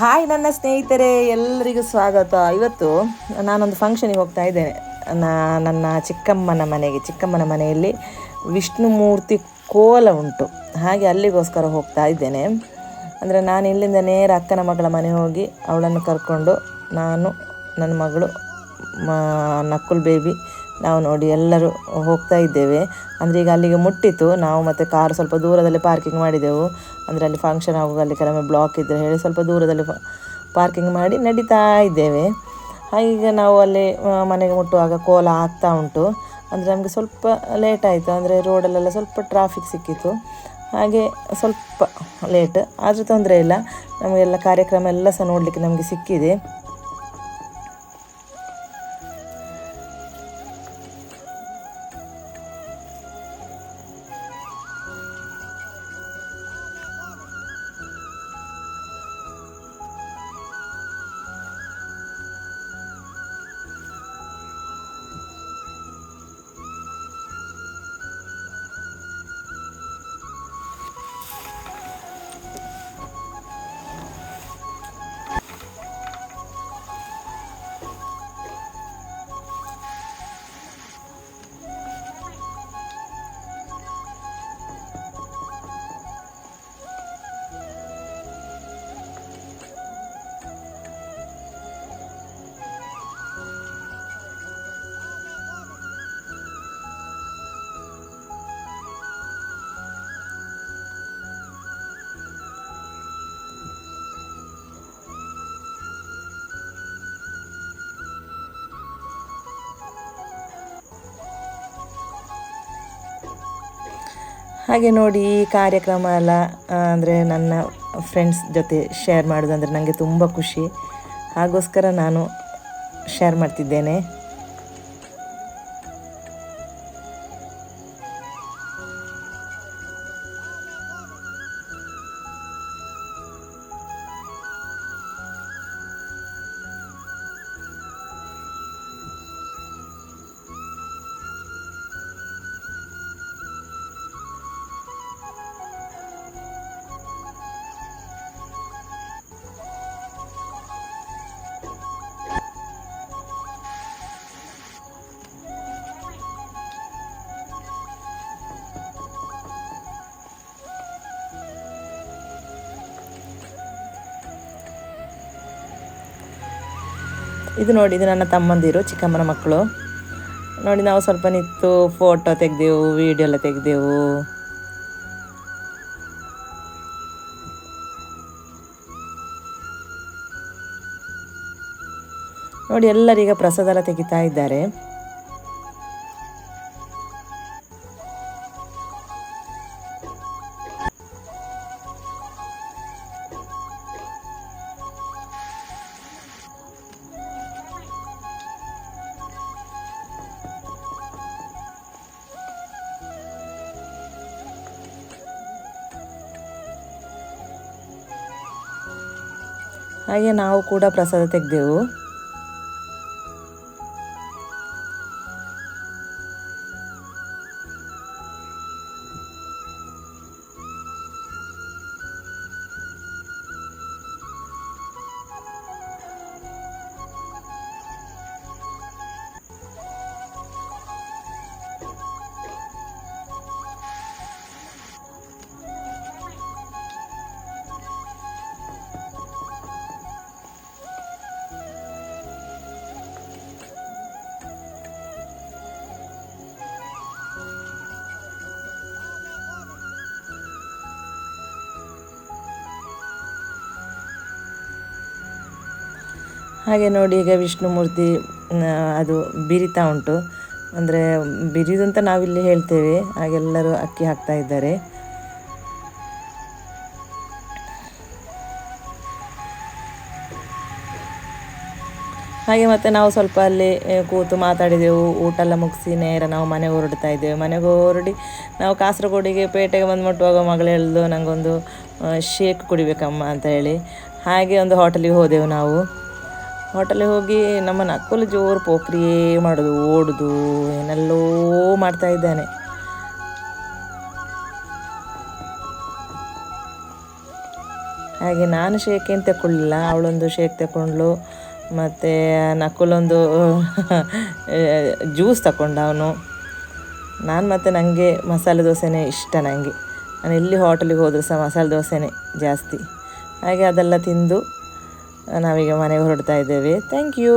Hi ನನ್ನ ಸ್ನೇಹಿತರೆ, ಎಲ್ಲರಿಗೂ ಸ್ವಾಗತ. ಇವತ್ತು ನಾನೊಂದು ಫಂಕ್ಷನಿಗೆ ಹೋಗ್ತಾ ಇದ್ದೇನೆ. ನನ್ನ ಚಿಕ್ಕಮ್ಮನ ಮನೆಯಲ್ಲಿ ವಿಷ್ಣು ಮೂರ್ತಿ ಕೋಲ ಉಂಟು. ಹಾಗೆ ಅಲ್ಲಿಗೋಸ್ಕರ ಹೋಗ್ತಾ ಇದ್ದೇನೆ. ಅಂದರೆ ನಾನು ಇಲ್ಲಿಂದ ನೇರ ಅಕ್ಕನ ಮಗಳ ಮನೆ ಹೋಗಿ ಅವಳನ್ನು ಕರ್ಕೊಂಡು ನಾನು, ನನ್ನ ಮಗಳು, ನಕ್ಕುಲ್ ಬೇಬಿ, ನಾವು ನೋಡಿ ಎಲ್ಲರೂ ಹೋಗ್ತಾ ಇದ್ದೇವೆ. ಅಂದರೆ ಈಗ ಅಲ್ಲಿಗೆ ಮುಟ್ಟಿತು. ನಾವು ಮತ್ತು ಕಾರು ಸ್ವಲ್ಪ ದೂರದಲ್ಲಿ ಪಾರ್ಕಿಂಗ್ ಮಾಡಿದೆವು. ಅಂದರೆ ಅಲ್ಲಿ ಫಂಕ್ಷನ್ ಆಗುವಾಗ ಅಲ್ಲಿ ಕೆಲವೊಮ್ಮೆ ಬ್ಲಾಕ್ ಇದ್ದರೆ ಹೇಳಿ ಸ್ವಲ್ಪ ದೂರದಲ್ಲಿ ಪಾರ್ಕಿಂಗ್ ಮಾಡಿ ನಡೀತಾ ಇದ್ದೇವೆ. ಈಗ ನಾವು ಅಲ್ಲಿ ಮನೆಗೆ ಮುಟ್ಟುವಾಗ ಕೋಲ ಆಗ್ತಾ ಉಂಟು. ಅಂದರೆ ನಮಗೆ ಸ್ವಲ್ಪ ಲೇಟ್ ಆಯಿತು. ಅಂದರೆ ರೋಡಲ್ಲೆಲ್ಲ ಸ್ವಲ್ಪ ಟ್ರಾಫಿಕ್ ಸಿಕ್ಕಿತ್ತು, ಹಾಗೆ ಸ್ವಲ್ಪ ಲೇಟ್ ಆದರೂ ತೊಂದರೆ ಇಲ್ಲ. ನಮಗೆಲ್ಲ ಕಾರ್ಯಕ್ರಮ ಎಲ್ಲ ಸಹ ನೋಡಲಿಕ್ಕೆ ನಮಗೆ ಸಿಕ್ಕಿದೆ. ಹಾಗೆ ನೋಡಿ, ಈ ಕಾರ್ಯಕ್ರಮ ಎಲ್ಲ ಅಂದರೆ ನನ್ನ ಫ್ರೆಂಡ್ಸ್ ಜೊತೆ ಶೇರ್ ಮಾಡೋದಂದರೆ ನನಗೆ ತುಂಬ ಖುಷಿ. ಹಾಗೋಸ್ಕರ ನಾನು ಶೇರ್ ಮಾಡ್ತಿದ್ದೇನೆ. ಇದು ನೋಡಿ, ಇದು ನನ್ನ ತಮ್ಮಂದಿರು, ಚಿಕ್ಕಮ್ಮನ ಮಕ್ಕಳು. ನೋಡಿ, ನಾವು ಸ್ವಲ್ಪ ನಿಂತು ಫೋಟೋ ತೆಗೆದೆವು, ವಿಡಿಯೋ ಎಲ್ಲ ತೆಗೆದೆವು. ನೋಡಿ, ಎಲ್ಲರೀಗ ಪ್ರಸಾದ ಎಲ್ಲ ತೆಗಿತಾ ಇದ್ದಾರೆ. ಹಾಗೆ ನಾವು ಕೂಡ ಪ್ರಸಾದ ತೆಗೆದೆವು. ಹಾಗೆ ನೋಡಿ, ಈಗ ವಿಷ್ಣು ಮೂರ್ತಿ ಅದು ಬಿರಿತಾ ಉಂಟು. ಅಂದರೆ ಬಿರಿದು ಅಂತ ನಾವಿಲ್ಲಿ ಹೇಳ್ತೇವೆ. ಹಾಗೆಲ್ಲರೂ ಅಕ್ಕಿ ಹಾಕ್ತಾ ಇದ್ದಾರೆ. ಹಾಗೆ ಮತ್ತು ನಾವು ಸ್ವಲ್ಪ ಅಲ್ಲಿ ಕೂತು ಮಾತಾಡಿದೆವು. ಊಟ ಎಲ್ಲ ಮುಗಿಸಿ ನೇರ ನಾವು ಮನೆಗೆ ಹೊರಡ್ತಾ ಇದ್ದೇವೆ. ಮನೆಗೆ ಹೊರಡಿ ನಾವು ಕಾಸರಗೋಡಿಗೆ ಪೇಟೆಗೆ ಬಂದು ಮುಟ್ಟುವಾಗ ಮಗಳು ಹೇಳಿದು, ನನಗೊಂದು ಶೇಕ್ ಕುಡಿಬೇಕಮ್ಮ ಅಂತ ಹೇಳಿ. ಹಾಗೆ ಒಂದು ಹೋಟೆಲಿಗೆ ಹೋದೆವು ನಾವು. ಹೋಟೆಲಿಗೆ ಹೋಗಿ ನಮ್ಮ ನಕ್ಕಲು ಜೋರು ಪೋಖ್ರಿಯೇ ಮಾಡೋದು, ಓಡೋದು, ಏನೆಲ್ಲೋ ಮಾಡ್ತಾ ಇದ್ದಾನೆ. ಹಾಗೆ ನಾನು ಶೇಕ್ ಏನು ತಗೊಳ್ಳಿಲ್ಲ, ಅವಳೊಂದು ಶೇಕ್ ತಗೊಂಡ್ಳು. ಮತ್ತು ನಕುಲೊಂದು ಜ್ಯೂಸ್ ತಗೊಂಡ ಅವನು. ನಾನು ಮತ್ತು ನನಗೆ ಮಸಾಲೆ ದೋಸೆನೇ ಇಷ್ಟ. ನನಗೆ ನಾನು ಎಲ್ಲಿ ಹೋಟೆಲಿಗೆ ಹೋದರೂ ಸಹ ಮಸಾಲೆ ದೋಸೆನೇ ಜಾಸ್ತಿ. ಹಾಗೆ ಅದೆಲ್ಲ ತಿಂದು ನಾವೀಗ ಮನೆಗೆ ಹೊರಡ್ತಾ ಇದ್ದೇವೆ. Thank you.